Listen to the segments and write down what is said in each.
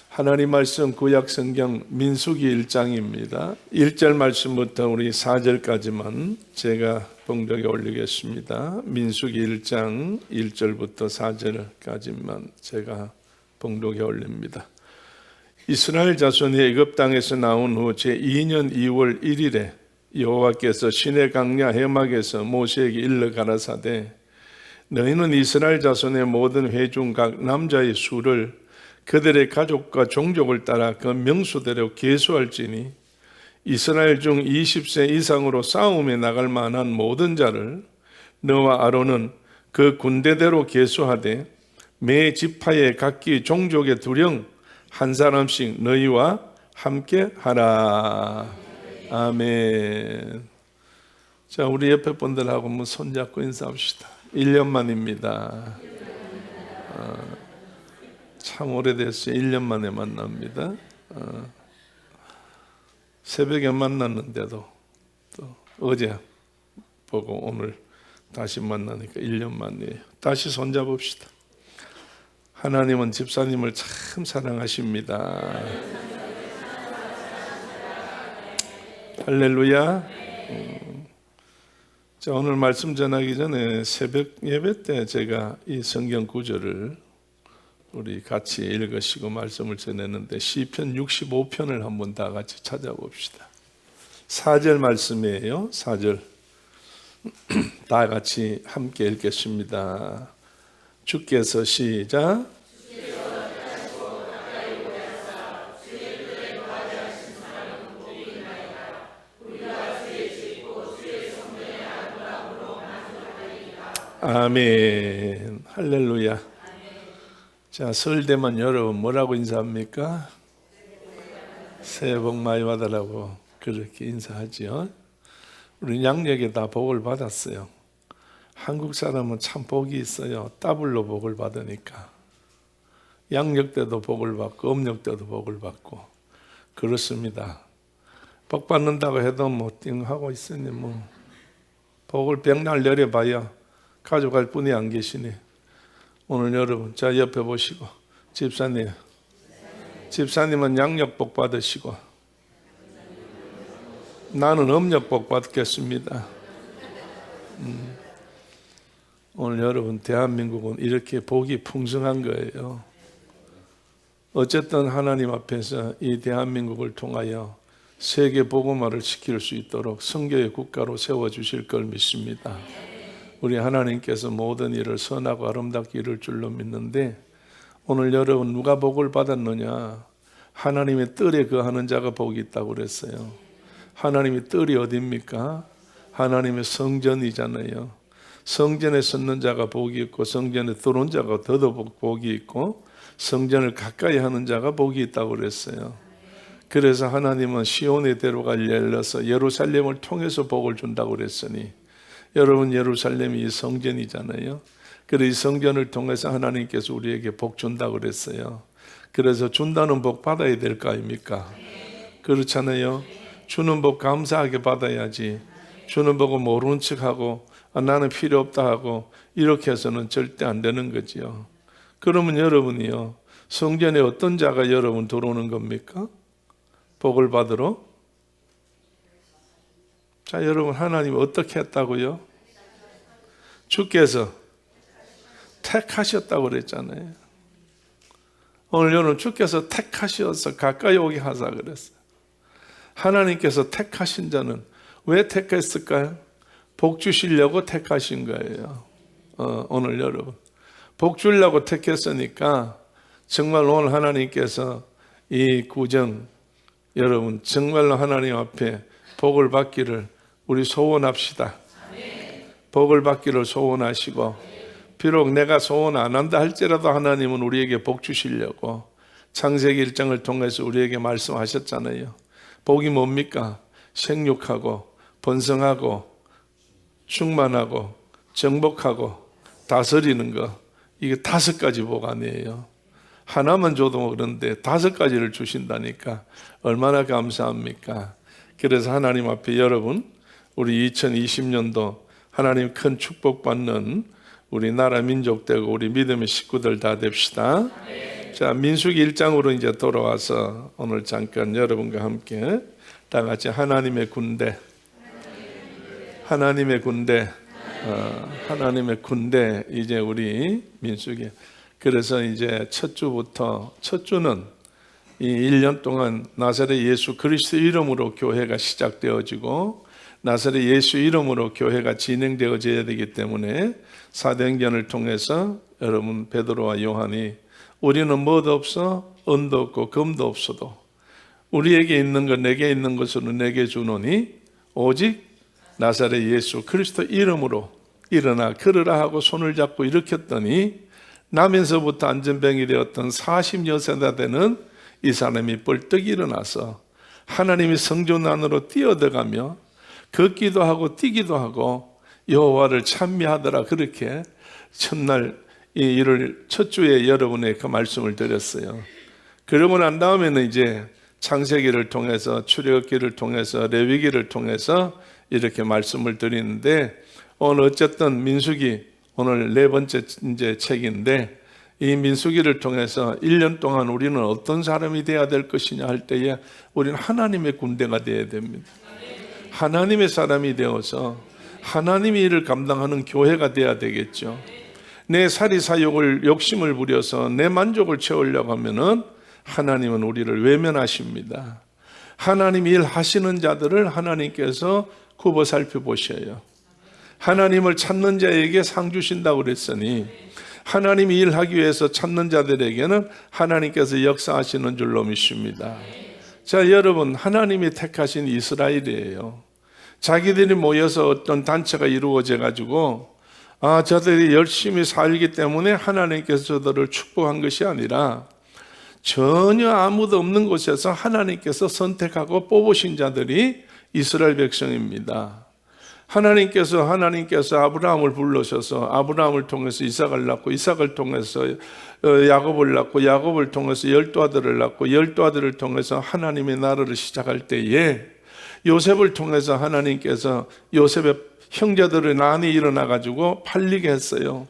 하나님 말씀 구약 성경 민수기 1장입니다. 1절 말씀부터 우리 4절까지만 제가 봉독에 올리겠습니다. 민수기 1장 1절부터 4절까지만 제가 봉독에 올립니다. 이스라엘 자손이 애굽 땅에서 나온 후 제2년 2월 1일에 여호와께서 시내 강야 해막에서 모세에게 일러 가라사대 너희는 이스라엘 자손의 모든 회중 각 남자의 수를 그들의 가족과 종족을 따라 그 명수대로 계수할지니 이스라엘 중 20세 이상으로 싸움에 나갈 만한 모든 자를 너와 아론은 그 군대대로 계수하되 매 지파의 각기 종족의 두령 한 사람씩 너희와 함께 하라. 아멘. 자, 우리 옆에 분들하고 한번 손잡고 인사합시다. 1년 만입니다. 참 오래됐어요. 1년 만에 만납니다. 새벽에 만났는데도 또 어제 보고 오늘 다시 만나니까 1년 만이에요. 다시 손잡읍시다. 하나님은 집사님을 참 사랑하십니다. 할렐루야. 자, 오늘 말씀 전하기 전에 새벽 예배 때 제가 이 성경 구절을 우리 같이 읽으시고 말씀을 전했는데 시편 65편을 한번 다 같이 찾아봅시다. 4절 말씀이에요. 4절 다 같이 함께 읽겠습니다. 주께서 시작. 아멘. 할렐루야. 자, 설대만 여러분 뭐라고 인사합니까? 새해 복 많이 받으라고 그렇게 인사하죠. 우리 양력에 다 복을 받았어요. 한국 사람은 참 복이 있어요. 더블로 복을 받으니까. 양력 때도 복을 받고 음력 때도 복을 받고 그렇습니다. 복 받는다고 해도 뭐 띵하고 있으니 뭐 복을 백날 내려봐야 가져갈 분이 안 계시니 오늘 여러분 자 옆에 보시고 집사님은 양력 복 받으시고 나는 음력 복 받겠습니다. 오늘 여러분 대한민국은 이렇게 복이 풍성한 거예요. 어쨌든 하나님 앞에서 이 대한민국을 통하여 세계 복음화를 시킬 수 있도록 선교의 국가로 세워주실 걸 믿습니다. 우리 하나님께서 모든 일을 선하고 아름답게 이룰 줄로 믿는데 오늘 여러분 누가 복을 받았느냐? 하나님의 뜰에 거하는 자가 복이 있다고 그랬어요. 하나님의 뜰이 어디입니까? 하나님의 성전이잖아요. 성전에 섰는 자가 복이 있고 성전에 들어온 자가 더더욱 복이 있고 성전을 가까이 하는 자가 복이 있다고 그랬어요. 그래서 하나님은 시온의 대로가 열려서 예루살렘을 통해서 복을 준다고 그랬으니 여러분 예루살렘이 이 성전이잖아요. 그래서 이 성전을 통해서 하나님께서 우리에게 복 준다고 그랬어요. 그래서 준다는 복 받아야 될 거 아닙니까? 그렇잖아요. 주는 복 감사하게 받아야지. 주는 복은 모르는 척하고 나는 필요 없다 하고 이렇게 해서는 절대 안 되는 거지요. 그러면 여러분이요 성전에 어떤 자가 여러분 들어오는 겁니까? 복을 받으러? 자, 여러분 하나님 어떻게 했다고요? 주께서 택하셨다고 그랬잖아요. 오늘 여러분 주께서 택하셔서 가까이 오게 하자 그랬어요. 하나님께서 택하신 자는 왜 택했을까요? 복 주시려고 택하신 거예요. 오늘 여러분 복 주려고 택했으니까 정말 오늘 하나님께서 이 구정 여러분 정말로 하나님 앞에 복을 받기를 우리 소원합시다. 복을 받기를 소원하시고 비록 내가 소원 안 한다 할지라도 하나님은 우리에게 복 주시려고 창세기 1장을 통해서 우리에게 말씀하셨잖아요. 복이 뭡니까? 생육하고 번성하고 충만하고 정복하고 다스리는 거 이게 5가지 복 아니에요. 하나만 줘도 그런데 5가지를 주신다니까 얼마나 감사합니까? 그래서 하나님 앞에 여러분 우리 2020년도 하나님 큰 축복받는 우리 나라 민족 되고 우리 믿음의 식구들 다 됩시다. 자, 민수기 1장으로 이제 돌아와서 오늘 잠깐 여러분과 함께 다 같이 하나님의 군대, 하나님의 군대, 하나님의 군대, 이제 우리 민수기. 그래서 이제 첫 주는 이 1년 동안 나사렛 예수 그리스도 이름으로 교회가 시작되어지고 나사렛 예수 이름으로 교회가 진행되어져야 되기 때문에 사도행전을 통해서 여러분 베드로와 요한이 우리는 뭐도 없어 은도 없고 금도 없어도 우리에게 있는 것 내게 있는 것으로 내게 주노니 오직 나사렛 예수 그리스도 이름으로 일어나 걸으라 하고 손을 잡고 일으켰더니 나면서부터 안전병이 되었던 40여 세나 되는 이 사람이 벌떡 일어나서 하나님의 성전 안으로 뛰어들어가며 걷기도 하고 뛰기도 하고 여호와를 찬미하더라. 그렇게 첫날 이 1월 첫 주에 여러분의 그 말씀을 드렸어요. 그러고 난 다음에는 이제 창세기를 통해서 출애굽기를 통해서 레위기를 통해서 이렇게 말씀을 드리는데 오늘 어쨌든 민수기 오늘 네 번째 이제 책인데 이 민수기를 통해서 1년 동안 우리는 어떤 사람이 되어야 될 것이냐 할 때에 우리는 하나님의 군대가 되어야 됩니다. 하나님의 사람이 되어서 하나님의 일을 감당하는 교회가 되어야 되겠죠. 내 사리사욕을 욕심을 부려서 내 만족을 채우려고 하면은 하나님은 우리를 외면하십니다. 하나님 일 하시는 자들을 하나님께서 굽어 살펴보셔요. 하나님을 찾는 자에게 상 주신다고 그랬으니 하나님이 일하기 위해서 찾는 자들에게는 하나님께서 역사하시는 줄로 믿습니다. 자, 여러분, 하나님이 택하신 이스라엘이에요. 자기들이 모여서 어떤 단체가 이루어져 가지고 저들이 열심히 살기 때문에 하나님께서 저들을 축복한 것이 아니라 전혀 아무도 없는 곳에서 하나님께서 선택하고 뽑으신 자들이 이스라엘 백성입니다. 하나님께서 아브라함을 불러셔서 아브라함을 통해서 이삭을 낳고 이삭을 통해서 야곱을 낳고 야곱을 통해서 12아들을 낳고 12아들을 통해서 하나님의 나라를 시작할 때에 요셉을 통해서 하나님께서 요셉의 형제들의 난이 일어나 가지고 팔리게 했어요.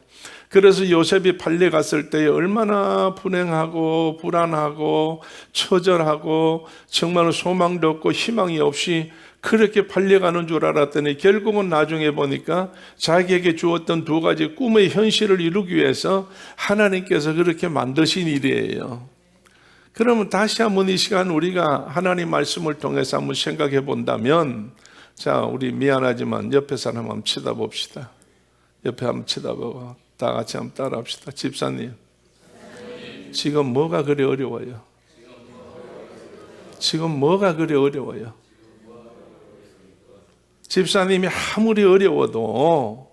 그래서 요셉이 팔려갔을 때에 얼마나 불행하고 불안하고 처절하고 정말 소망도 없고 희망이 없이 그렇게 팔려가는 줄 알았더니 결국은 나중에 보니까 자기에게 주었던 두 가지 꿈의 현실을 이루기 위해서 하나님께서 그렇게 만드신 일이에요. 그러면 다시 한번 이 시간 우리가 하나님 말씀을 통해서 한번 생각해 본다면, 자, 우리 미안하지만 옆에 사람 한번 쳐다봅시다. 옆에 한번 쳐다보고 다 같이 한번 따라합시다. 집사님, 지금 뭐가 그리 어려워요? 지금 뭐가 그리 어려워요? 집사님이 아무리 어려워도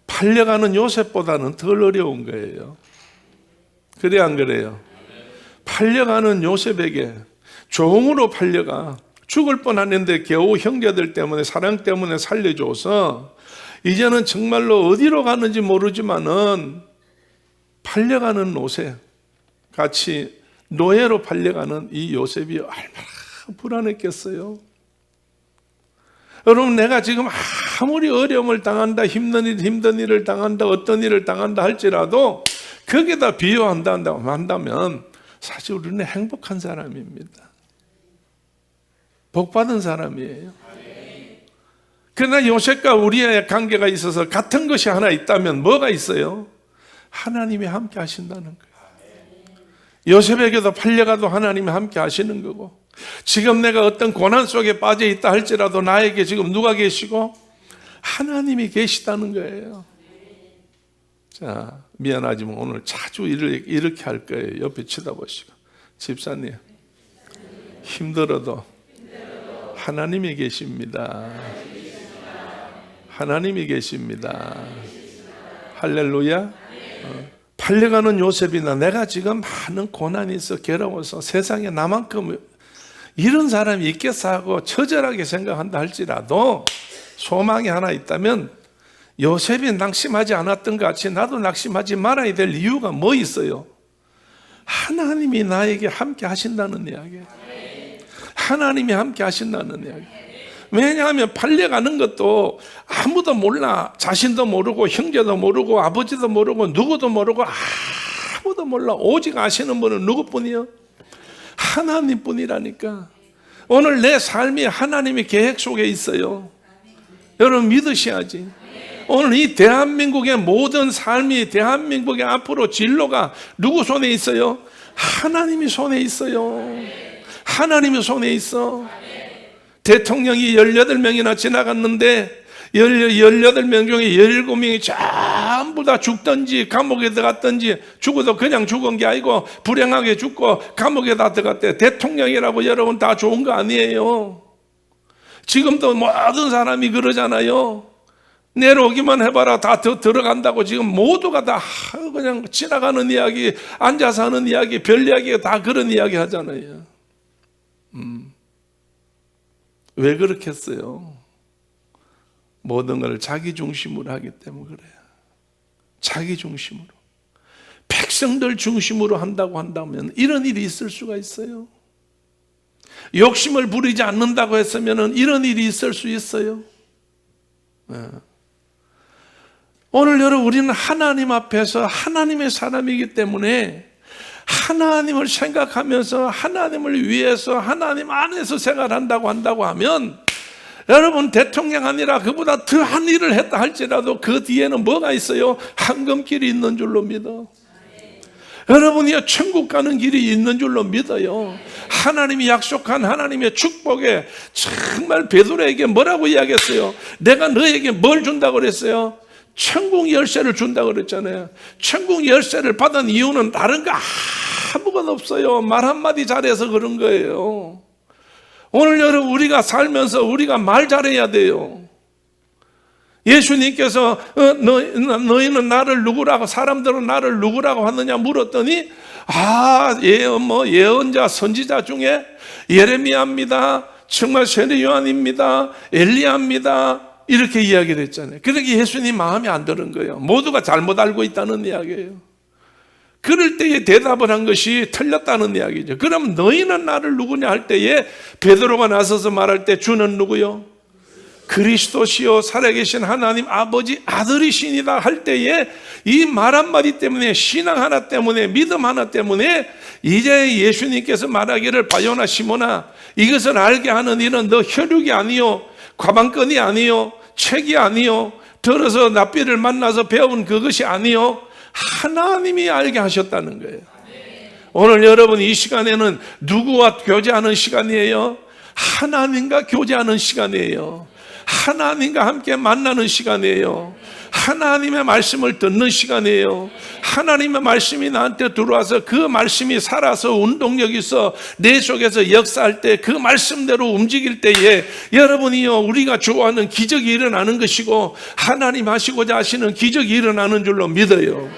팔려가는 요셉보다는 덜 어려운 거예요. 그래 안 그래요? 팔려가는 요셉에게 종으로 팔려가 죽을 뻔했는데 겨우 형제들 때문에 사랑 때문에 살려줘서 이제는 정말로 어디로 가는지 모르지만은 팔려가는 노새 같이 노예로 팔려가는 이 요셉이 얼마나 불안했겠어요. 여러분, 내가 지금 아무리 어려움을 당한다, 힘든 일을 당한다, 어떤 일을 당한다 할지라도 거기다 비유한다면 사실 우리는 행복한 사람입니다. 복받은 사람이에요. 그러나 요셉과 우리의 관계가 있어서 같은 것이 하나 있다면 뭐가 있어요? 하나님이 함께 하신다는 거예요. 요셉에게도 팔려가도 하나님이 함께 하시는 거고, 지금 내가 어떤 고난 속에 빠져 있다 할지라도 나에게 지금 누가 계시고? 하나님이 계시다는 거예요. 자, 미안하지만 오늘 자주 이렇게 할 거예요. 옆에 쳐다보시고, 집사님, 힘들어도 하나님이 계십니다. 하나님이 계십니다. 할렐루야. 팔려가는 요셉이나 내가 지금 많은 고난이 있어 괴로워서 세상에 나만큼 이런 사람이 있겠어 하고 처절하게 생각한다 할지라도 소망이 하나 있다면 요셉이 낙심하지 않았던 것 같이 나도 낙심하지 말아야 될 이유가 뭐 있어요? 하나님이 나에게 함께 하신다는 이야기예요. 하나님이 함께 하신다는 이야기예요. 왜냐하면 팔려가는 것도 아무도 몰라. 자신도 모르고 형제도 모르고 아버지도 모르고 누구도 모르고 아무도 몰라. 오직 아시는 분은 누구뿐이요? 하나님뿐이라니까. 오늘 내 삶이 하나님의 계획 속에 있어요. 여러분 믿으셔야지. 오늘 이 대한민국의 모든 삶이, 대한민국의 앞으로 진로가 누구 손에 있어요? 하나님이 손에 있어요. 하나님의 손에 있어. 대통령이 18명이나 지나갔는데 18명 중에 17명이 전부 다 죽든지 감옥에 들어갔든지, 죽어도 그냥 죽은 게 아니고 불행하게 죽고 감옥에 다 들어갔대. 대통령이라고 여러분 다 좋은 거 아니에요. 지금도 모든 사람이 그러잖아요. 내려오기만 해봐라 다 들어간다고. 지금 모두가 다 그냥 지나가는 이야기, 앉아서 하는 이야기, 별 이야기가 다 그런 이야기 하잖아요. 왜 그렇게 했어요? 모든 걸 자기 중심으로 하기 때문에 그래요. 자기 중심으로. 백성들 중심으로 한다고 한다면 이런 일이 있을 수가 있어요. 욕심을 부리지 않는다고 했으면 이런 일이 있을 수 있어요. 네. 오늘 여러분, 우리는 하나님 앞에서 하나님의 사람이기 때문에 하나님을 생각하면서 하나님을 위해서 하나님 안에서 생활한다고 한다고 하면, 여러분 대통령 아니라 그보다 더한 일을 했다 할지라도 그 뒤에는 뭐가 있어요? 황금길이 있는 줄로 믿어. 여러분이요, 천국 가는 길이 있는 줄로 믿어요. 하나님이 약속한 하나님의 축복에 정말 베드로에게 뭐라고 이야기했어요? 내가 너에게 뭘 준다고 그랬어요? 천국 열쇠를 준다고 그랬잖아요. 천국 열쇠를 받은 이유는 다른 거 아무것도 없어요. 말 한마디 잘해서 그런 거예요. 오늘 여러분, 우리가 살면서 우리가 말 잘해야 돼요. 예수님께서 너희는 나를 누구라고, 사람들은 나를 누구라고 하느냐 물었더니, 예언자 선지자 중에 예레미야입니다, 정말 세례 요한입니다, 엘리야입니다, 이렇게 이야기를 했잖아요. 그러니까 예수님 마음에 안 드는 거예요. 모두가 잘못 알고 있다는 이야기예요. 그럴 때에 대답을 한 것이 틀렸다는 이야기죠. 그럼 너희는 나를 누구냐 할 때에 베드로가 나서서 말할 때, 주는 누구요? 그리스도시요 살아계신 하나님 아버지 아들이시니다 할 때에 이 말 한마디 때문에, 신앙 하나 때문에, 믿음 하나 때문에 이제 예수님께서 말하기를, 바요나 시몬아, 이것을 알게 하는 일은 너 혈육이 아니요 과방건이 아니요 책이 아니요 들어서 납비를 만나서 배운 그것이 아니요 하나님이 알게 하셨다는 거예요. 오늘 여러분 이 시간에는 누구와 교제하는 시간이에요? 하나님과 교제하는 시간이에요. 하나님과 함께 만나는 시간이에요. 하나님의 말씀을 듣는 시간이에요. 하나님의 말씀이 나한테 들어와서 그 말씀이 살아서 운동력이 있어 내 속에서 역사할 때, 그 말씀대로 움직일 때에 여러분이요, 우리가 좋아하는 기적이 일어나는 것이고 하나님 하시고자 하시는 기적이 일어나는 줄로 믿어요.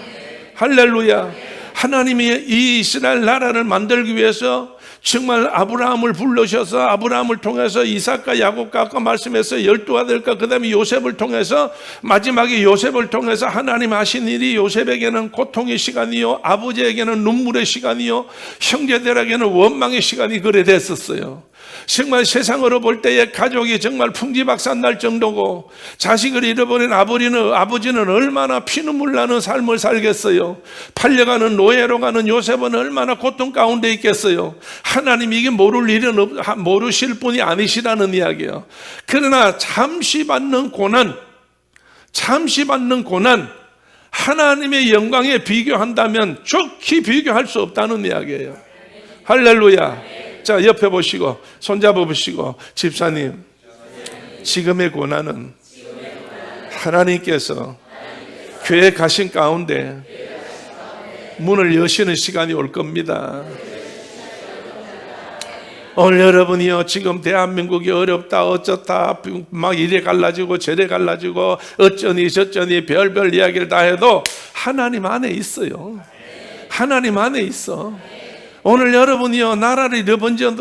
할렐루야. 하나님이 이 이스라엘 나라를 만들기 위해서 정말 아브라함을 불러셔서 아브라함을 통해서 이삭과 야곱과 아까 말씀해서 12아들과 그 다음에 요셉을 통해서, 마지막에 요셉을 통해서 하나님 하신 일이, 요셉에게는 고통의 시간이요, 아버지에게는 눈물의 시간이요, 형제들에게는 원망의 시간이 그래 됐었어요. 정말 세상으로 볼 때에 가족이 정말 풍지박산 날 정도고, 자식을 잃어버린 아버지는 얼마나 피눈물 나는 삶을 살겠어요. 팔려가는 노예로 가는 요셉은 얼마나 고통 가운데 있겠어요. 하나님이 이게 모르실 분이 아니시라는 이야기예요. 그러나 잠시 받는 고난, 하나님의 영광에 비교한다면 좋게 비교할 수 없다는 이야기예요. 할렐루야. 자, 옆에 보시고 손잡아 보시고, 집사님, 지금의 고난은 하나님께서 계획하신 가운데 문을 여시는 시간이 올 겁니다. 오늘 여러분이요, 지금 대한민국이 어렵다, 어쩌다, 막 이래 갈라지고 저래 갈라지고 어쩌니 저쩌니 별별 이야기를 다 해도 하나님 안에 있어요. 하나님 안에 있어. 오늘 여러분이요, 나라를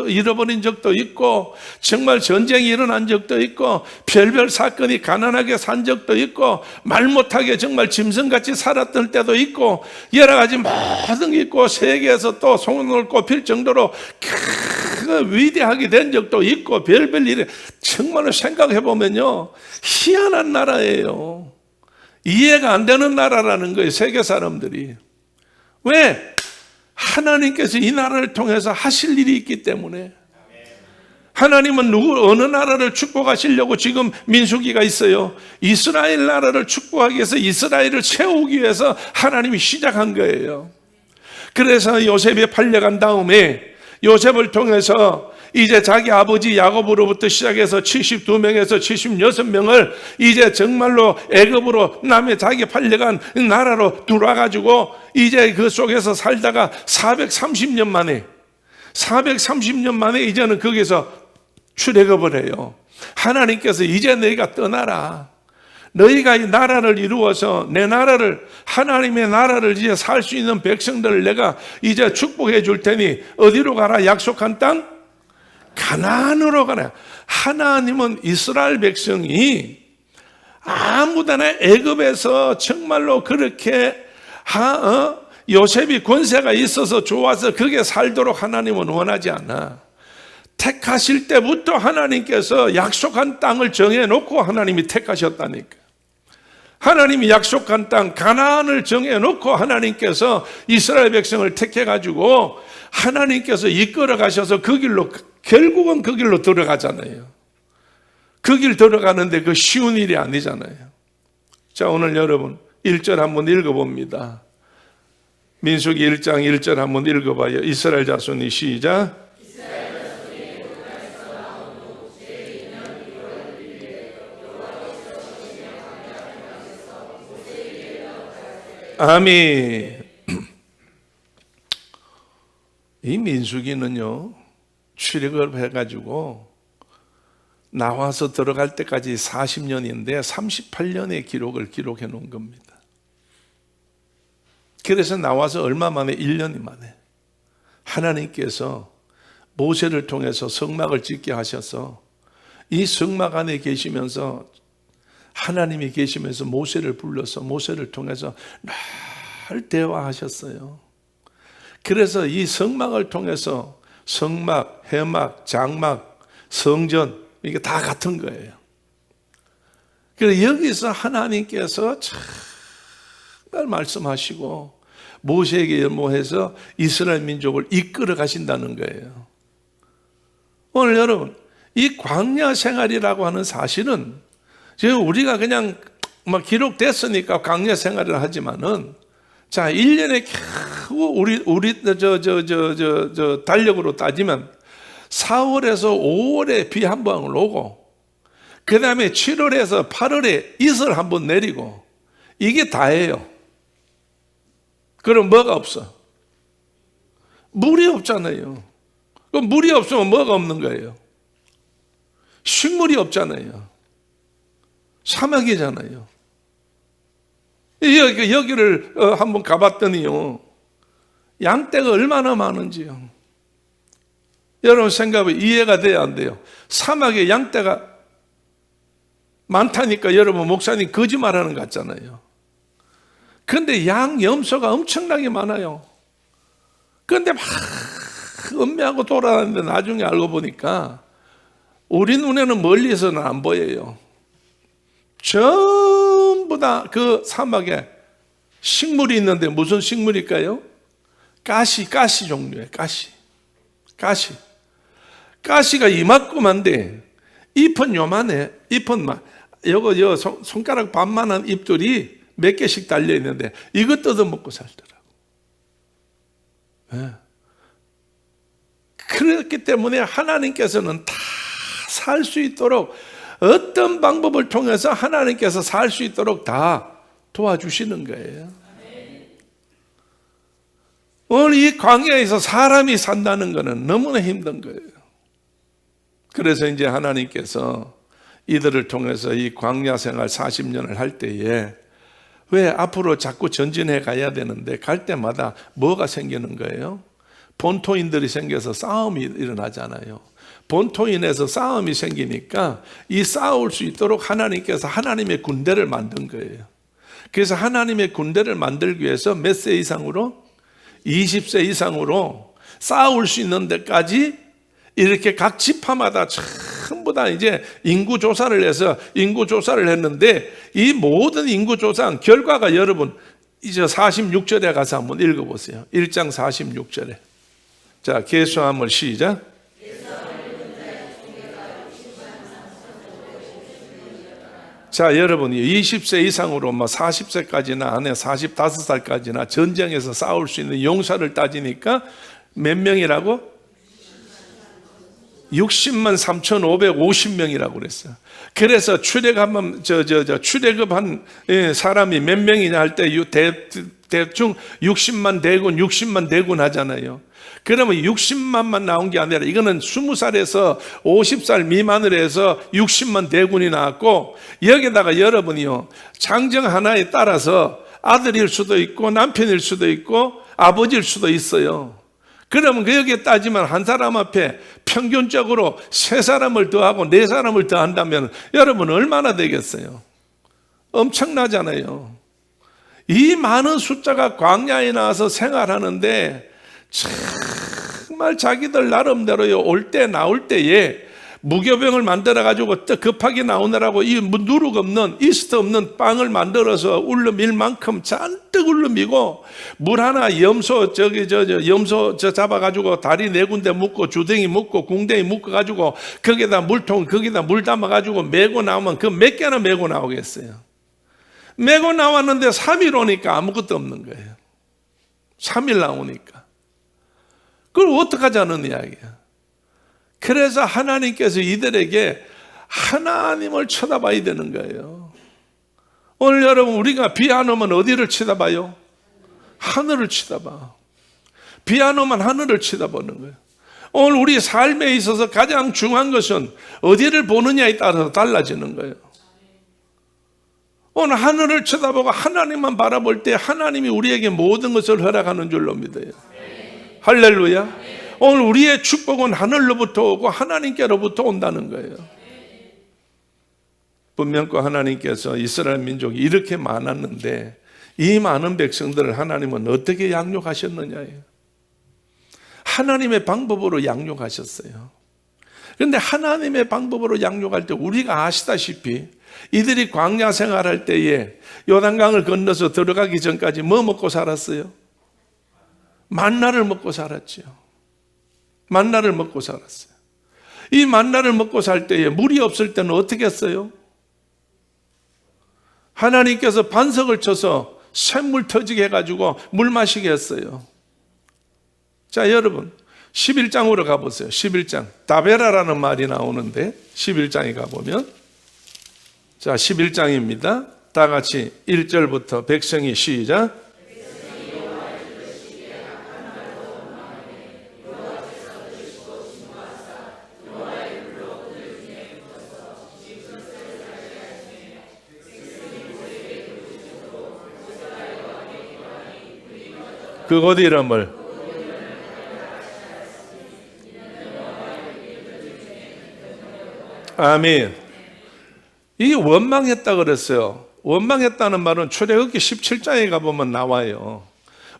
잃어버린 적도 있고, 정말 전쟁이 일어난 적도 있고, 별별 사건이 가난하게 산 적도 있고, 말 못하게 정말 짐승같이 살았던 때도 있고, 여러 가지 모든 게 있고, 세계에서 또 손을 꼽힐 정도로 위대하게 된 적도 있고, 별별 일에 정말로 생각해보면요, 희한한 나라예요. 이해가 안 되는 나라라는 거예요, 세계 사람들이. 왜? 하나님께서 이 나라를 통해서 하실 일이 있기 때문에. 하나님은 어느 나라를 축복하시려고 지금 민수기가 있어요? 이스라엘 나라를 축복하기 위해서, 이스라엘을 세우기 위해서 하나님이 시작한 거예요. 그래서 요셉이 팔려간 다음에 요셉을 통해서 이제 자기 아버지 야곱으로부터 시작해서 72명에서 76명을 이제 정말로 애굽으로 남의 자기 팔려간 나라로 들어와가지고 이제 그 속에서 살다가 430년 만에 이제는 거기서 출애굽을 해요. 하나님께서 이제 너희가 떠나라. 너희가 이 나라를 이루어서 내 나라를, 하나님의 나라를 이제 살 수 있는 백성들을 내가 이제 축복해 줄 테니 어디로 가라? 약속한 땅? 가나안으로 가라. 하나님은 이스라엘 백성이 아무데나 애굽에서 정말로 그렇게 요셉이 권세가 있어서 좋아서 거기에 살도록 하나님은 원하지 않아. 택하실 때부터 하나님께서 약속한 땅을 정해놓고 하나님이 택하셨다니까. 하나님이 약속한 땅 가나안을 정해놓고 하나님께서 이스라엘 백성을 택해가지고 하나님께서 이끌어 가셔서 그 길로, 결국은 그 길로 들어가잖아요. 그 길 들어가는데 그 쉬운 일이 아니잖아요. 자, 오늘 여러분 1절 한번 읽어봅니다. 민수기 1장 1절 한번 읽어봐요. 이스라엘 자손이 시작. 아멘. 이 민수기는요, 출애굽을 해가지고 나와서 들어갈 때까지 40년인데 38년의 기록을 기록해 놓은 겁니다. 그래서 나와서 얼마 만에? 1년 만에 하나님께서 모세를 통해서 성막을 짓게 하셔서 이 성막 안에 계시면서 하나님이 계시면서 모세를 불러서 모세를 통해서 늘 대화하셨어요. 그래서 이 성막을 통해서 성막, 회막, 장막, 성전 이게 다 같은 거예요. 그래서 여기서 하나님께서 정말 말씀하시고 모세에게 연모해서 이스라엘 민족을 이끌어 가신다는 거예요. 오늘 여러분, 이 광야 생활이라고 하는 사실은 지금 우리가 그냥 막 기록됐으니까 광야 생활을 하지만은, 자, 1년에 겨우 우리 달력으로 따지면 4월에서 5월에 비 한 번 오고, 그 다음에 7월에서 8월에 이슬 한 번 내리고, 이게 다예요. 그럼 뭐가 없어? 물이 없잖아요. 그럼 물이 없으면 뭐가 없는 거예요? 식물이 없잖아요. 사막이잖아요. 여기를 한번 가봤더니요, 양떼가 얼마나 많은지요. 여러분 생각해, 이해가 돼야 안 돼요? 사막에 양떼가 많다니까 여러분 목사님 거짓말하는 것 같잖아요. 그런데 양 염소가 엄청나게 많아요. 그런데 막 음미하고 돌아다니는데 나중에 알고 보니까 우리 눈에는 멀리서는 안 보여요. 전부 다 그 사막에 식물이 있는데 무슨 식물일까요? 가시 종류예요. 가시가 이만큼한데 잎은 요만해. 잎은 요거 손가락 반만한 잎들이 몇 개씩 달려 있는데 이거 뜯어 먹고 살더라고. 네. 그렇기 때문에 하나님께서는 다 살 수 있도록 어떤 방법을 통해서 하나님께서 살 수 있도록 다 도와주시는 거예요. 오늘 이 광야에서 사람이 산다는 것은 너무나 힘든 거예요. 그래서 이제 하나님께서 이들을 통해서 이 광야 생활 40년을 할 때에 왜 앞으로 자꾸 전진해 가야 되는데 갈 때마다 뭐가 생기는 거예요? 본토인들이 생겨서 싸움이 일어나잖아요. 본토인에서 싸움이 생기니까 이 싸울 수 있도록 하나님께서 하나님의 군대를 만든 거예요. 그래서 하나님의 군대를 만들기 위해서 몇 세 이상으로? 20세 이상으로 싸울 수 있는 데까지 이렇게 각 지파마다 전부 다 이제 인구조사를 해서 인구조사를 했는데 이 모든 인구조사 결과가 여러분 이제 46절에 가서 한번 읽어보세요. 1장 46절에. 자, 계수함을 시작. 자, 여러분이 20세 이상으로 40세까지나 안에 45살까지나 전쟁에서 싸울 수 있는 용사를 따지니까 몇 명이라고? 60만 3,550명이라고 그랬어요. 그래서 출애굽한 사람이 몇 명이냐 할 때 대충 60만 대군, 60만 대군 하잖아요. 그러면 60만만 나온 게 아니라 이거는 20살에서 50살 미만으로 해서 60만 대군이 나왔고, 여기다가 여러분이요, 장정 하나에 따라서 아들일 수도 있고 남편일 수도 있고 아버지일 수도 있어요. 그러면 여기에 따지면 한 사람 앞에 평균적으로 3사람을 더하고 4사람을 더한다면 여러분 얼마나 되겠어요? 엄청나잖아요. 이 많은 숫자가 광야에 나와서 생활하는데 정말 자기들 나름대로요, 올 때 나올 때에 무교병을 만들어 가지고 급하게 나오느라고 이 누룩 없는, 이스트 없는 빵을 만들어서 울러밀 만큼 잔뜩 울러미고, 물 하나 염소 염소 잡아 가지고 다리 4군데 묶고 주댕이 묶고 궁뎅이 묶어 가지고 거기다 물통, 거기다 물 담아 가지고 메고 나오면 그 몇 개나 메고 나오겠어요? 메고 나왔는데 3일 오니까 아무것도 없는 거예요. 3일 나오니까. 그걸 어떡하자는 이야기야. 그래서 하나님께서 이들에게 하나님을 쳐다봐야 되는 거예요. 오늘 여러분, 우리가 비 안 오면 어디를 쳐다봐요? 하늘을 쳐다봐. 비 안 오면 하늘을 쳐다보는 거예요. 오늘 우리 삶에 있어서 가장 중요한 것은 어디를 보느냐에 따라서 달라지는 거예요. 오늘 하늘을 쳐다보고 하나님만 바라볼 때 하나님이 우리에게 모든 것을 허락하는 줄로 믿어요. 할렐루야. 오늘 우리의 축복은 하늘로부터 오고 하나님께로부터 온다는 거예요. 분명코 하나님께서 이스라엘 민족이 이렇게 많았는데 이 많은 백성들을 하나님은 어떻게 양육하셨느냐예요. 하나님의 방법으로 양육하셨어요. 그런데 하나님의 방법으로 양육할 때 우리가 아시다시피 이들이 광야 생활할 때에 요단강을 건너서 들어가기 전까지 뭐 먹고 살았어요? 만나를 먹고 살았죠. 만나를 먹고 살았어요. 이 만나를 먹고 살 때에 물이 없을 때는 어떻게 했어요? 하나님께서 반석을 쳐서 샘물 터지게 해가지고 물 마시게 했어요. 자, 여러분 11장으로 가보세요. 11장 다베라라는 말이 나오는데 11장에 가보면, 자 11장입니다. 다 같이 1절부터 백성이 시작. 그곳 이름을 아멘. 이 원망했다 그랬어요. 원망했다는 말은 출애굽기 17장에 가보면 나와요.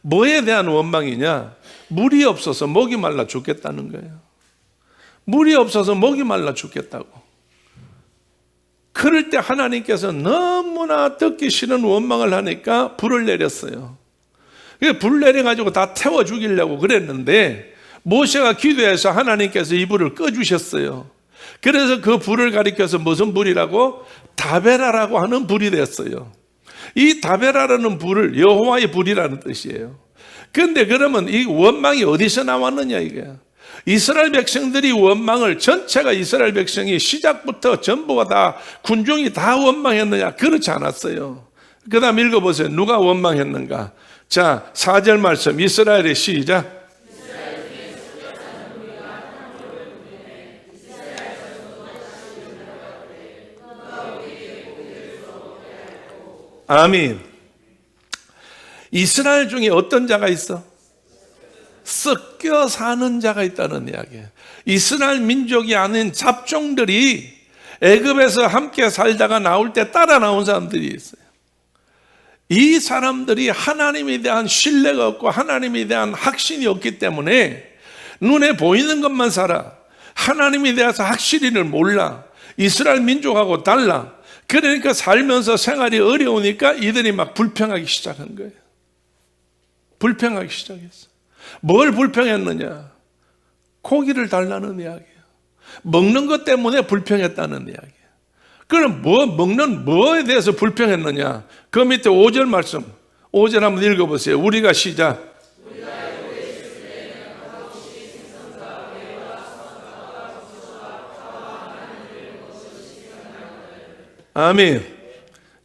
뭐에 대한 원망이냐? 물이 없어서 목이 말라 죽겠다는 거예요. 물이 없어서 목이 말라 죽겠다고. 그럴 때 하나님께서 너무나 듣기 싫은 원망을 하니까 불을 내렸어요. 불 내려가지고 다 태워 죽이려고 그랬는데 모세가 기도해서 하나님께서 이 불을 꺼주셨어요. 그래서 그 불을 가리켜서 무슨 불이라고? 다베라라고 하는 불이 됐어요. 이 다베라라는 불을 여호와의 불이라는 뜻이에요. 그런데 그러면 이 원망이 어디서 나왔느냐 이게. 이스라엘 백성들이 원망을, 전체가 이스라엘 백성이 시작부터 전부가 다 군중이 다 원망했느냐? 그렇지 않았어요. 그 다음 읽어보세요. 누가 원망했는가? 자, 4절 말씀 이스라엘의 시작. 아멘. 이스라엘 중에 어떤 자가 있어? 섞여 사는 자가 있다는 이야기예요. 이스라엘 민족이 아닌 잡종들이 애굽에서 함께 살다가 나올 때 따라 나온 사람들이 있어요. 이 사람들이 하나님에 대한 신뢰가 없고 하나님에 대한 확신이 없기 때문에 눈에 보이는 것만 살아. 하나님에 대해서 확실히를 몰라. 이스라엘 민족하고 달라. 그러니까 살면서 생활이 어려우니까 이들이 막 불평하기 시작한 거예요. 불평하기 시작했어요. 뭘 불평했느냐? 고기를 달라는 이야기예요. 먹는 것 때문에 불평했다는 이야기예요. 그럼 먹는 뭐에 대해서 불평했느냐? 그 밑에 5절 말씀, 5절 한번 읽어보세요. 우리가 시작. 아멘.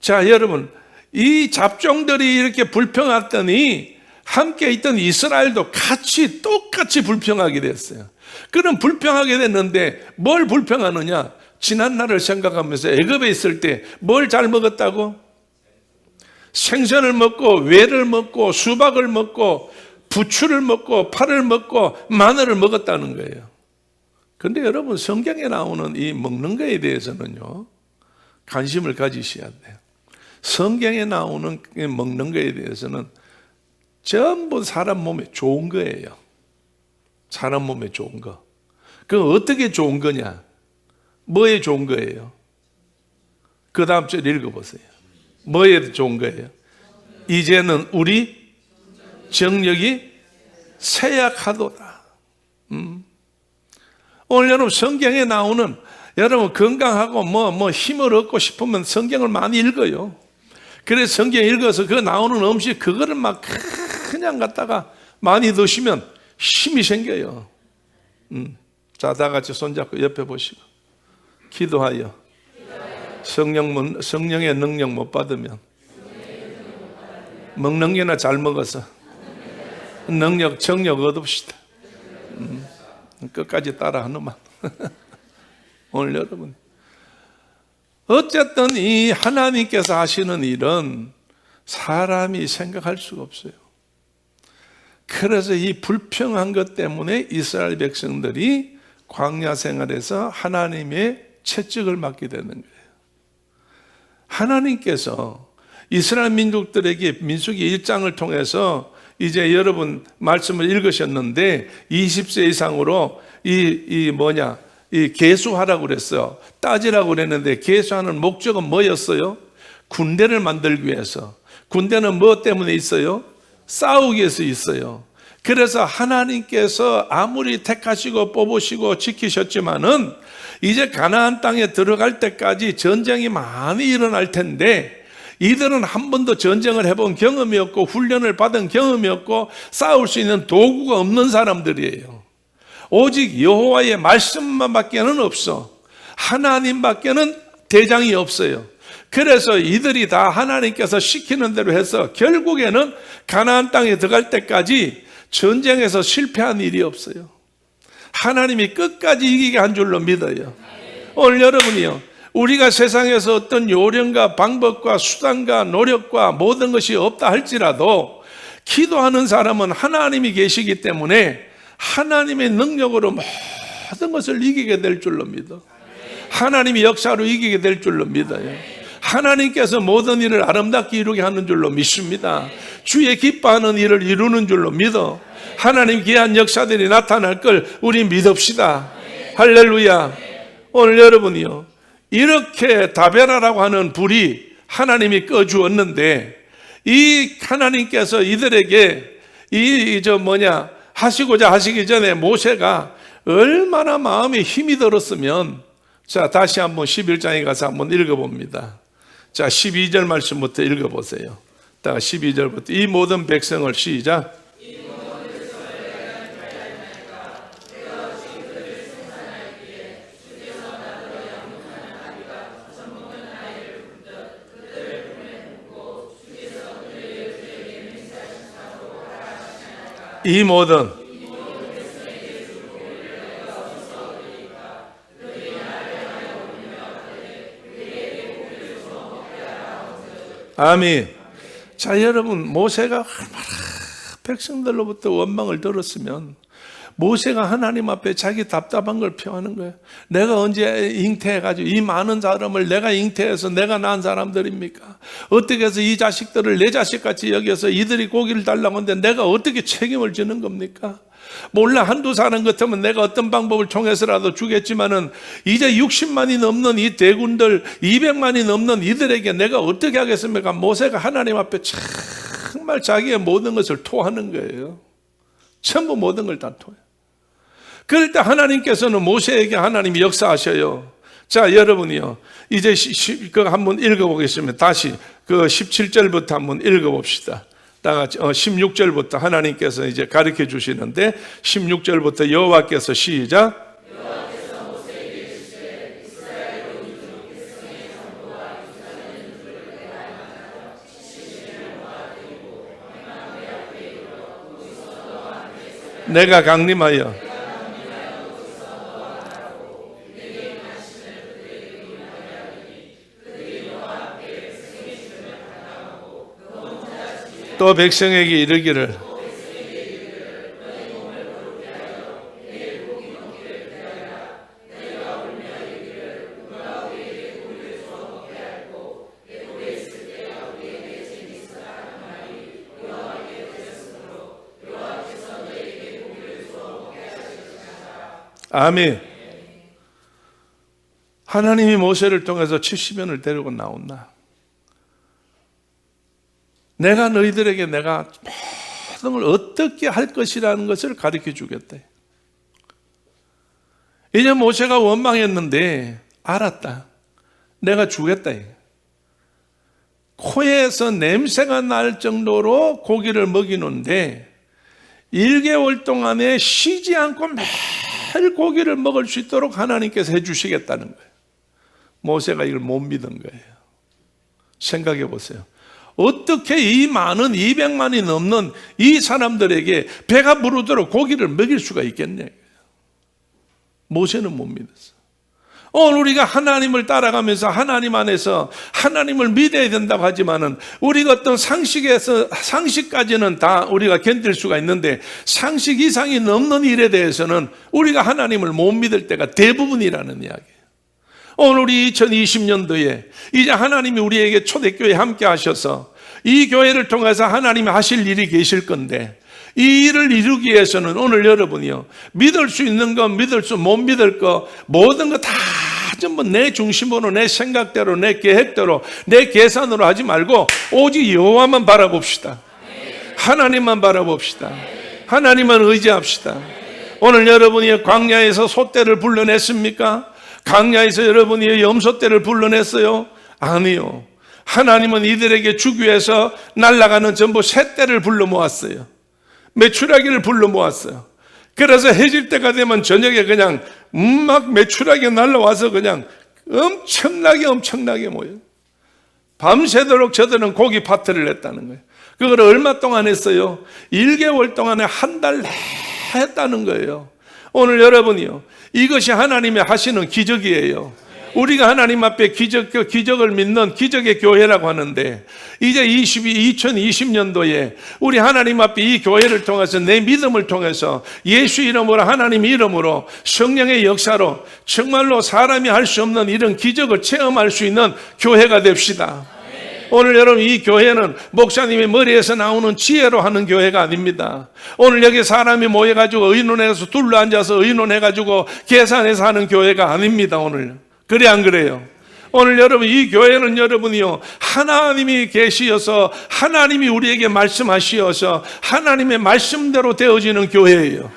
자, 여러분, 이 잡종들이 이렇게 불평했더니 함께 있던 이스라엘도 똑같이 불평하게 됐어요. 그럼 불평하게 됐는데 뭘 불평하느냐? 지난 날을 생각하면서 애굽에 있을 때 뭘 잘 먹었다고? 생선을 먹고 외를 먹고 수박을 먹고 부추를 먹고 파를 먹고 마늘을 먹었다는 거예요. 그런데 여러분, 성경에 나오는 이 먹는 거에 대해서는요, 관심을 가지셔야 돼요. 성경에 나오는 먹는 거에 대해서는 전부 사람 몸에 좋은 거예요. 사람 몸에 좋은 거. 그 어떻게 좋은 거냐? 뭐에 좋은 거예요? 그 다음 절 읽어보세요. 뭐에 좋은 거예요? 이제는 우리 정력이 쇠약하도다. 오늘 여러분, 성경에 나오는, 여러분 건강하고 힘을 얻고 싶으면 성경을 많이 읽어요. 그래서 성경 읽어서 그 나오는 음식 그거를 막 그냥 갖다가 많이 드시면 힘이 생겨요. 자, 다 같이 손잡고 옆에 보시고 기도하여 성령의 능력 못 받으면 먹는 게나 잘 먹어서 정력 얻읍시다. 끝까지 따라하는만. 오늘 여러분, 어쨌든 이 하나님께서 하시는 일은 사람이 생각할 수가 없어요. 그래서 이 불평한 것 때문에 이스라엘 백성들이 광야 생활에서 하나님의 채찍을 맞게 되는 거예요. 하나님께서 이스라엘 민족들에게 민수기 1장을 통해서 이제 여러분 말씀을 읽으셨는데 20세 이상으로 이 계수하라고 그랬어요. 따지라고 그랬는데 계수하는 목적은 뭐였어요? 군대를 만들기 위해서. 군대는 뭐 때문에 있어요? 싸우기 위해서 있어요. 그래서 하나님께서 아무리 택하시고 뽑으시고 지키셨지만은 이제 가나안 땅에 들어갈 때까지 전쟁이 많이 일어날 텐데 이들은 한 번도 전쟁을 해본 경험이 없고 훈련을 받은 경험이 없고 싸울 수 있는 도구가 없는 사람들이에요. 오직 여호와의 말씀만 밖에는 없어. 하나님밖에는 대장이 없어요. 그래서 이들이 다 하나님께서 시키는 대로 해서 결국에는 가나안 땅에 들어갈 때까지 전쟁에서 실패한 일이 없어요. 하나님이 끝까지 이기게 한 줄로 믿어요. 오늘 여러분이요, 우리가 세상에서 어떤 요령과 방법과 수단과 노력과 모든 것이 없다 할지라도 기도하는 사람은 하나님이 계시기 때문에 하나님의 능력으로 모든 것을 이기게 될 줄로 믿어. 하나님이 역사로 이기게 될 줄로 믿어요. 하나님께서 모든 일을 아름답게 이루게 하는 줄로 믿습니다. 주의 기뻐하는 일을 이루는 줄로 믿어. 하나님 귀한 역사들이 나타날 걸 우리 믿읍시다. 할렐루야. 오늘 여러분이요, 이렇게 다베라라고 하는 불이 하나님이 꺼주었는데 이 하나님께서 이들에게 하시고자 하시기 전에 모세가 얼마나 마음에 힘이 들었으면, 자, 다시 한번 11장에 가서 한번 읽어봅니다. 자, 12절 말씀부터 읽어보세요. 12절부터 이 모든 백성을 시작. 이 모든 아멘. 자, 여러분, 모세가 얼마나 백성들로부터 원망을 들었으면 모세가 하나님 앞에 자기 답답한 걸 표하는 거예요. 내가 언제 잉태해가지고 이 많은 사람을 내가 잉태해서 내가 낳은 사람들입니까? 어떻게 해서 이 자식들을 내 자식같이 여겨서 이들이 고기를 달라고 하는데 내가 어떻게 책임을 지는 겁니까? 몰라, 한두 사람 같으면 내가 어떤 방법을 통해서라도 주겠지만은 이제 60만이 넘는 이 대군들, 200만이 넘는 이들에게 내가 어떻게 하겠습니까? 모세가 하나님 앞에 참 정말 자기의 모든 것을 토하는 거예요. 전부 모든 걸 다 토해요. 그럴 때 하나님께서는 모세에게 하나님이 역사하셔요. 자, 여러분이요, 이제 그거 한번 읽어보겠습니다. 다시 그 17절부터 한번 읽어봅시다. 다 같이 16절부터 하나님께서 이제 가르쳐 주시는데 16절부터 여호와께서 시작. 내가 강림하여 또 백성에게 이르기를 아멘. 하나님이 모세를 통해서 70년을 데리고 나온다. 내가 너희들에게 내가 모든 걸 어떻게 할 것이라는 것을 가르쳐 주겠다. 이제 모세가 원망했는데 알았다. 내가 주겠다. 코에서 냄새가 날 정도로 고기를 먹이는데 1개월 동안에 쉬지 않고 매일 고기를 먹을 수 있도록 하나님께서 해주시겠다는 거예요. 모세가 이걸 못 믿은 거예요. 생각해 보세요. 어떻게 이 많은 200만이 넘는 이 사람들에게 배가 부르도록 고기를 먹일 수가 있겠냐. 모세는 못 믿었어. 오늘 우리가 하나님을 따라가면서 하나님 안에서 하나님을 믿어야 된다고 하지만은 우리가 어떤 상식까지는 다 우리가 견딜 수가 있는데 상식 이상이 넘는 일에 대해서는 우리가 하나님을 못 믿을 때가 대부분이라는 이야기예요. 오늘 우리 2020년도에 이제 하나님이 우리에게 초대교회에 함께 하셔서 이 교회를 통해서 하나님이 하실 일이 계실 건데 이 일을 이루기 위해서는 오늘 여러분이요, 믿을 수 있는 거, 믿을 수 못 믿을 거 모든 거 다 전부 내 중심으로, 내 생각대로, 내 계획대로, 내 계산으로 하지 말고 오직 여호와만 바라봅시다. 하나님만 바라봅시다. 하나님만 의지합시다. 오늘 여러분이 광야에서 소떼를 불러냈습니까? 광야에서 여러분이 염소떼를 불러냈어요? 아니요. 하나님은 이들에게 주기 위해서 날아가는 전부 새떼를 불러 모았어요. 메추라기를 불러 모았어요. 그래서 해질 때가 되면 저녁에 그냥 막 메추라기 날라와서 그냥 엄청나게 모여요. 밤새도록 저들은 고기 파트를 냈다는 거예요. 그걸 얼마 동안 했어요? 1개월 동안에 한 달 했다는 거예요. 오늘 여러분이요, 이것이 하나님이 하시는 기적이에요. 우리가 하나님 앞에 기적을 믿는 기적의 교회라고 하는데 이제 2020년도에 우리 하나님 앞에 이 교회를 통해서 내 믿음을 통해서 예수 이름으로 하나님 이름으로 성령의 역사로 정말로 사람이 할 수 없는 이런 기적을 체험할 수 있는 교회가 됩시다. 오늘 여러분, 이 교회는 목사님의 머리에서 나오는 지혜로 하는 교회가 아닙니다. 오늘 여기 사람이 모여가지고 의논해서 둘러앉아서 의논해가지고 계산해서 하는 교회가 아닙니다. 오늘 그래 안 그래요? 오늘 여러분, 이 교회는 여러분이요, 하나님이 계시어서 하나님이 우리에게 말씀하시어서 하나님의 말씀대로 되어지는 교회예요.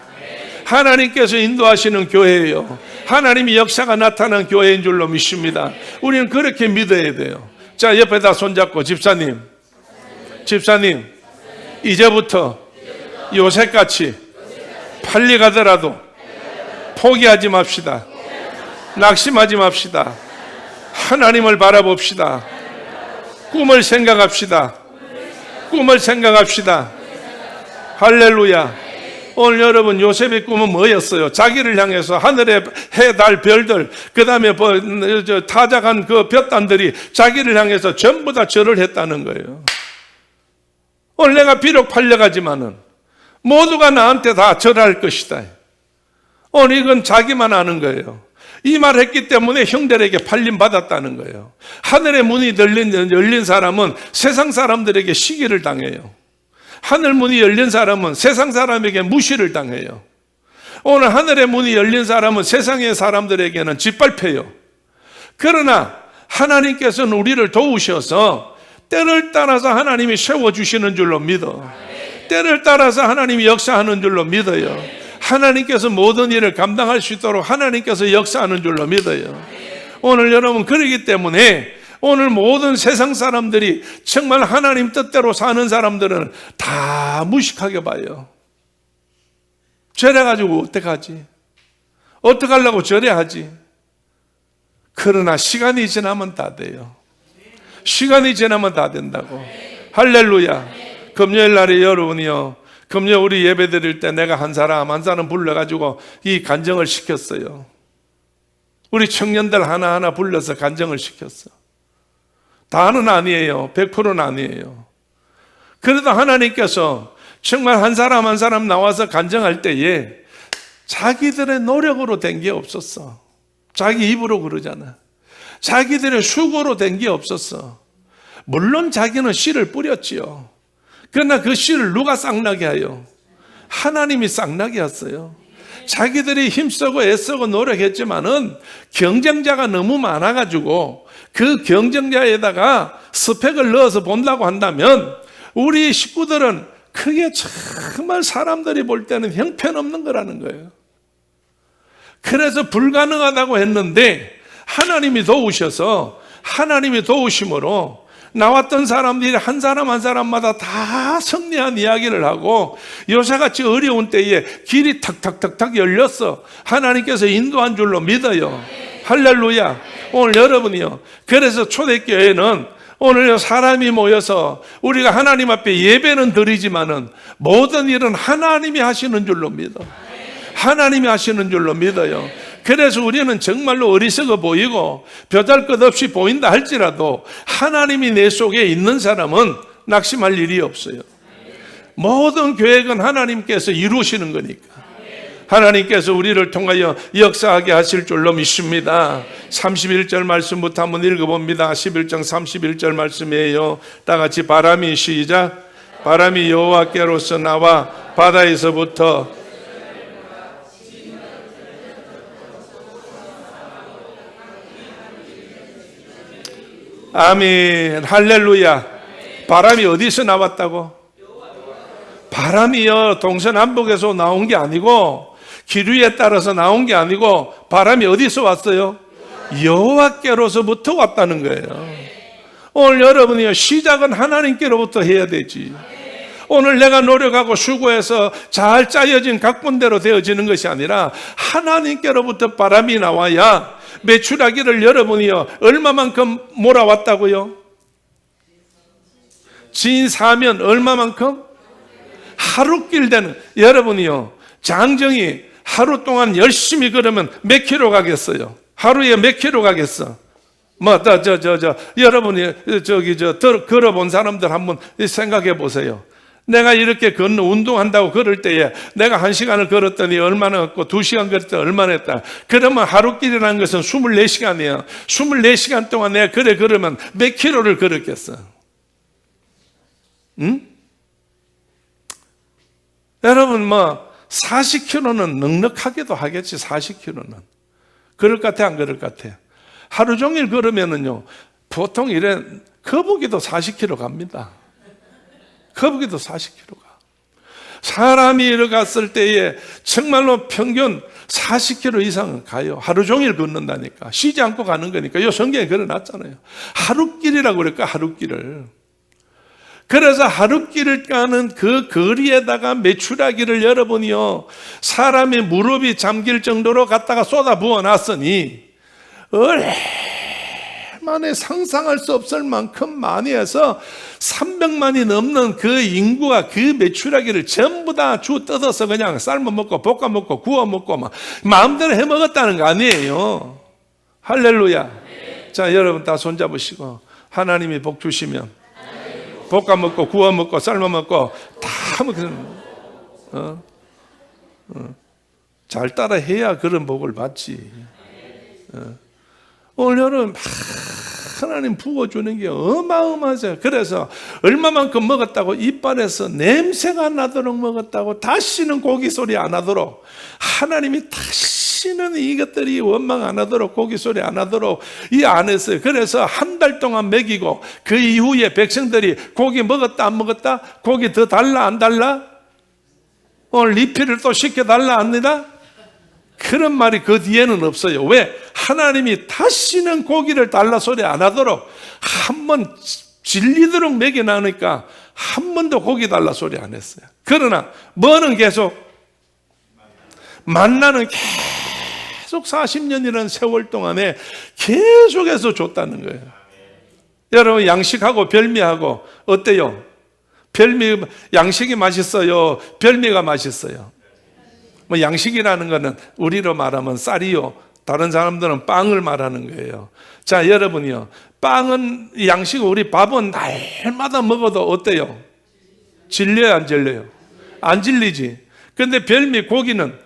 하나님께서 인도하시는 교회예요. 하나님의 역사가 나타난 교회인 줄로 믿습니다. 우리는 그렇게 믿어야 돼요. 자, 옆에다 손잡고 집사님, 이제부터 요새같이 빨리 가더라도 포기하지 맙시다. 낙심하지 맙시다. 하나님을 바라봅시다. 꿈을 생각합시다. 할렐루야. 오늘 여러분, 요셉의 꿈은 뭐였어요? 자기를 향해서 하늘의 해, 달, 별들, 그 다음에 타작한 그 볕단들이 자기를 향해서 전부 다 절을 했다는 거예요. 오늘 내가 비록 팔려가지만은 모두가 나한테 다 절할 것이다. 오늘 이건 자기만 아는 거예요. 이 말 했기 때문에 형들에게 팔림 받았다는 거예요. 하늘의 문이 열린 사람은 세상 사람들에게 시기를 당해요. 하늘 문이 열린 사람은 세상 사람에게 무시를 당해요. 오늘 하늘의 문이 열린 사람은 세상의 사람들에게는 짓밟혀요. 그러나 하나님께서는 우리를 도우셔서 때를 따라서 하나님이 세워주시는 줄로 믿어. 때를 따라서 하나님이 역사하는 줄로 믿어요. 하나님께서 모든 일을 감당할 수 있도록 하나님께서 역사하는 줄로 믿어요. 오늘 여러분 그러기 때문에 오늘 모든 세상 사람들이 정말 하나님 뜻대로 사는 사람들은 다 무식하게 봐요. 저래가지고 어떡하지? 어떡하려고 저래하지? 그러나 시간이 지나면 다 돼요. 시간이 지나면 다 된다고. 할렐루야. 금요일 날에 여러분이요, 금요일 우리 예배 드릴 때 내가 한 사람 불러가지고 이 간증을 시켰어요. 우리 청년들 하나하나 불러서 간증을 시켰어. 다는 아니에요. 100%는 아니에요. 그래도 하나님께서 정말 한 사람 나와서 간증할 때에 자기들의 노력으로 된 게 없었어. 자기 입으로 그러잖아. 자기들의 수고로 된 게 없었어. 물론 자기는 씨를 뿌렸지요. 그러나 그 씨를 누가 싹나게 하여? 하나님이 싹나게 했어요. 자기들이 힘쓰고 애쓰고 노력했지만은 경쟁자가 너무 많아가지고 그 경쟁자에다가 스펙을 넣어서 본다고 한다면 우리 식구들은 그게 정말 사람들이 볼 때는 형편없는 거라는 거예요. 그래서 불가능하다고 했는데 하나님이 도우셔서, 하나님이 도우심으로 나왔던 사람들이 한 사람 한 사람마다 다 승리한 이야기를 하고 요새같이 어려운 때에 길이 탁탁탁탁 열렸어. 하나님께서 인도한 줄로 믿어요. 할렐루야. 오늘 여러분이요, 그래서 초대교회는 오늘 사람이 모여서 우리가 하나님 앞에 예배는 드리지만은 모든 일은 하나님이 하시는 줄로 믿어. 하나님이 하시는 줄로 믿어요. 그래서 우리는 정말로 어리석어 보이고 벼잘것없이 보인다 할지라도 하나님이 내 속에 있는 사람은 낙심할 일이 없어요. 모든 계획은 하나님께서 이루시는 거니까. 하나님께서 우리를 통하여 역사하게 하실 줄로 믿습니다. 31절 말씀부터 한번 읽어봅니다. 11장 31절 말씀이에요. 다 같이 바람이 시작. 바람이 여호와께로서 나와 바다에서부터 아멘. 할렐루야. 바람이 어디서 나왔다고? 바람이요, 동서남북에서 나온 게 아니고 기류에 따라서 나온 게 아니고 바람이 어디서 왔어요? 여호와께로서부터 왔다는 거예요. 오늘 여러분이요, 시작은 하나님께로부터 해야 되지. 오늘 내가 노력하고 수고해서 잘 짜여진 각본대로 되어지는 것이 아니라 하나님께로부터 바람이 나와야 메추라기를 여러분이요 얼마만큼 몰아왔다고요? 진 사면 얼마만큼? 하루길 되는. 여러분이요, 장정이 하루 동안 열심히 걸으면 몇 킬로 가겠어요? 하루에 몇 킬로 가겠어? 여러분이 걸어본 사람들 한번 생각해 보세요. 내가 이렇게 운동한다고 걸을 때에 내가 1시간을 걸었더니 얼마나 했고 2시간 걸었더니 얼마나 했다. 그러면 하루길이라는 것은 24시간이에요. 24시간 동안 내가 걸으면 몇 킬로를 걸었겠어? 응? 여러분 40킬로는 넉넉하게도 하겠지. 40킬로는 그럴 것 같아, 안 그럴 것 같아? 하루 종일 걸으면은요, 보통 이래 거북이도 40킬로 갑니다. 거북이도 40km 가. 사람이 일어갔을 때에 정말로 평균 40km 이상은 가요. 하루 종일 걷는다니까. 쉬지 않고 가는 거니까. 이 성경에 걸어놨잖아요. 하루길이라고 그럴까, 하루길을. 그래서 하루길을 가는 그 거리에다가 메추라기를 여러분이요, 사람의 무릎이 잠길 정도로 갖다가 쏟아 부어놨으니 만에 상상할 수 없을 만큼 많이 해서 300만이 넘는 그 인구가 그 메추라기를 전부 다 주 뜯어서 그냥 삶아 먹고 볶아 먹고 구워 먹고 막 마음대로 해 먹었다는 거 아니에요. 할렐루야. 자, 여러분 다 손잡으시고 하나님이 복 주시면 볶아 먹고 구워 먹고 삶아 먹고 다 먹으면 잘 따라 해야 그런 복을 받지. 오늘 여러분 하나님 부어주는 게 어마어마하죠. 그래서 얼마만큼 먹었다고 이빨에서 냄새가 나도록 먹었다고 다시는 고기 소리 안 하도록, 하나님이 다시는 이것들이 원망 안 하도록, 고기 소리 안 하도록 이 안에서, 그래서 한 달 동안 먹이고 그 이후에 백성들이 고기 먹었다 안 먹었다? 고기 더 달라 안 달라? 오늘 리필을 또 시켜달라 합니다. 그런 말이 그 뒤에는 없어요. 왜? 하나님이 다시는 고기를 달라 소리 안 하도록 한번 질리도록 먹여놔니까 한 번도 고기 달라 소리 안 했어요. 그러나 뭐는 계속, 만나는 계속 40년이라는 세월 동안에 계속해서 줬다는 거예요. 여러분, 양식하고 별미하고 어때요? 별미, 양식이 맛있어요? 별미가 맛있어요? 뭐 양식이라는 거는 우리로 말하면 쌀이요, 다른 사람들은 빵을 말하는 거예요. 자, 여러분이요, 빵은, 양식, 우리 밥은 날마다 먹어도 어때요? 질려요, 안 질려요? 안 질리지. 근데 별미, 고기는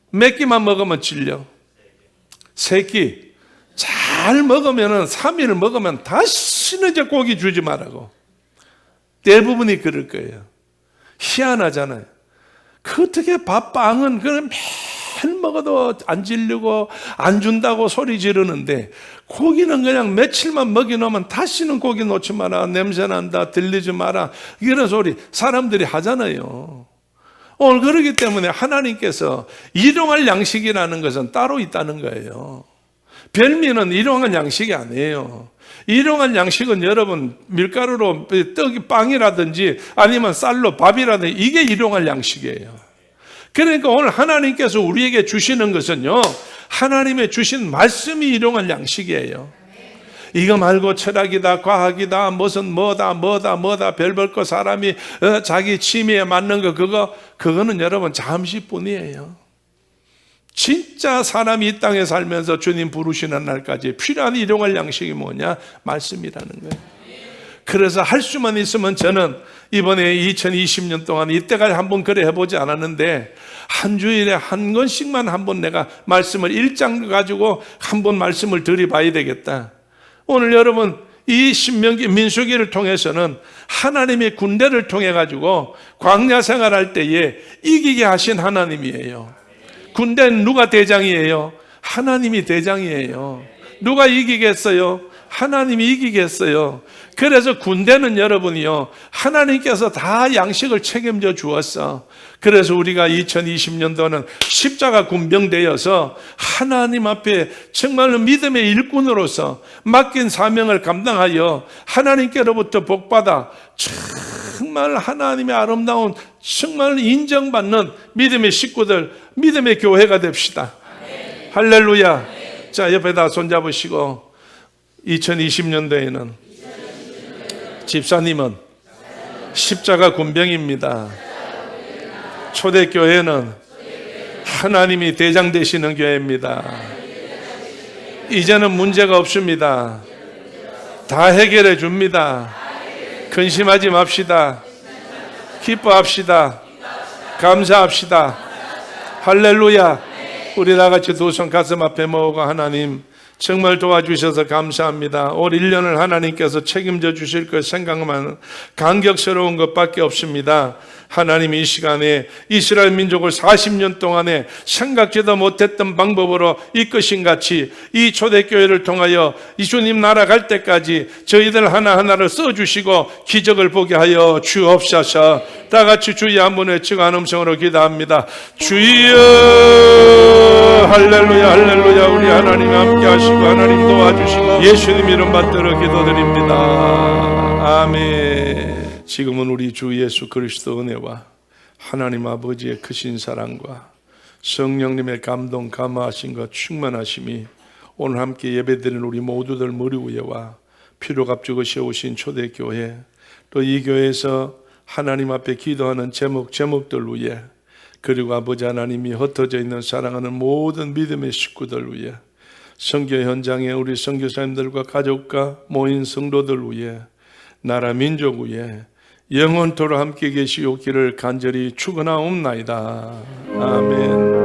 몇 끼만 먹으면 질려? 3끼. 잘 먹으면은 3일 먹으면 다시는 이제 고기 주지 말라고. 대부분이 그럴 거예요. 희한하잖아요. 그 어떻게 밥빵은 그냥 매일 먹어도 안 질리고 안 준다고 소리 지르는데, 고기는 그냥 며칠만 먹여놓으면 다시는 고기 놓지 마라, 냄새 난다, 들리지 마라, 이런 소리 사람들이 하잖아요. 오늘 그러기 때문에 하나님께서 일용할 양식이라는 것은 따로 있다는 거예요. 별미는 일용할 양식이 아니에요. 일용할 양식은 여러분, 밀가루로 떡이 빵이라든지 아니면 쌀로 밥이라든지, 이게 일용할 양식이에요. 그러니까 오늘 하나님께서 우리에게 주시는 것은요, 하나님의 주신 말씀이 일용할 양식이에요. 이거 말고 철학이다, 과학이다, 무슨 뭐다 별별 거, 사람이 자기 취미에 맞는 거, 그거는 여러분 잠시뿐이에요. 진짜 사람이 이 땅에 살면서 주님 부르시는 날까지 필요한 일용할 양식이 뭐냐? 말씀이라는 거예요. 그래서 할 수만 있으면 저는 이번에 2020년 동안 이때까지 한번 그래 해보지 않았는데, 한 주일에 한 권씩만 한번 내가 말씀을 1장 가지고 한번 말씀을 들이봐야 되겠다. 오늘 여러분, 이 신명기, 민수기를 통해서는 하나님의 군대를 통해 가지고 광야 생활할 때에 이기게 하신 하나님이에요. 군대는 누가 대장이에요? 하나님이 대장이에요. 누가 이기겠어요? 하나님이 이기겠어요. 그래서 군대는 여러분이요, 하나님께서 다 양식을 책임져 주었어. 그래서 우리가 2020년도는 십자가 군병되어서 하나님 앞에 정말로 믿음의 일꾼으로서 맡긴 사명을 감당하여 하나님께로부터 복받아 정말 하나님의 아름다운, 정말 인정받는 믿음의 식구들, 믿음의 교회가 됩시다. 아멘. 할렐루야. 아멘. 자, 옆에다 손잡으시고, 2020년도에는 집사님은 십자가 군병입니다. 초대교회는 하나님이 대장 되시는 교회입니다. 이제는 문제가 없습니다. 다 해결해 줍니다. 근심하지 맙시다. 기뻐합시다. 감사합시다. 할렐루야. 우리 다 같이 두 손 가슴 앞에 모으고, 하나님 정말 도와주셔서 감사합니다. 올 1년을 하나님께서 책임져 주실 것 생각만 감격스러운 것밖에 없습니다. 하나님, 이 시간에 이스라엘 민족을 40년 동안에 생각지도 못했던 방법으로 이끄신 같이 이 초대교회를 통하여 이 주님 나라 갈 때까지 저희들 하나하나를 써주시고 기적을 보게 하여 주옵소서. 다 같이 주여 한번 외치고 한 음성으로 기도합니다. 주여, 할렐루야, 할렐루야. 우리 하나님 함께 하시고 하나님 도와주시고 예수님 이름 받들어 기도드립니다. 아멘. 지금은 우리 주 예수 그리스도 은혜와 하나님 아버지의 크신 사랑과 성령님의 감동, 감화하심과 충만하심이 오늘 함께 예배드리는 우리 모두들 머리 위에와 피로 값주고 세우신 초대교회, 또 이 교회에서 하나님 앞에 기도하는 제목들 위에, 그리고 아버지 하나님이 흩어져 있는 사랑하는 모든 믿음의 식구들 위에, 선교 현장에 우리 선교사님들과 가족과 모인 성도들 위에, 나라 민족 위에 영원토록 함께 계시옵기를 간절히 축원하옵나이다. 아멘.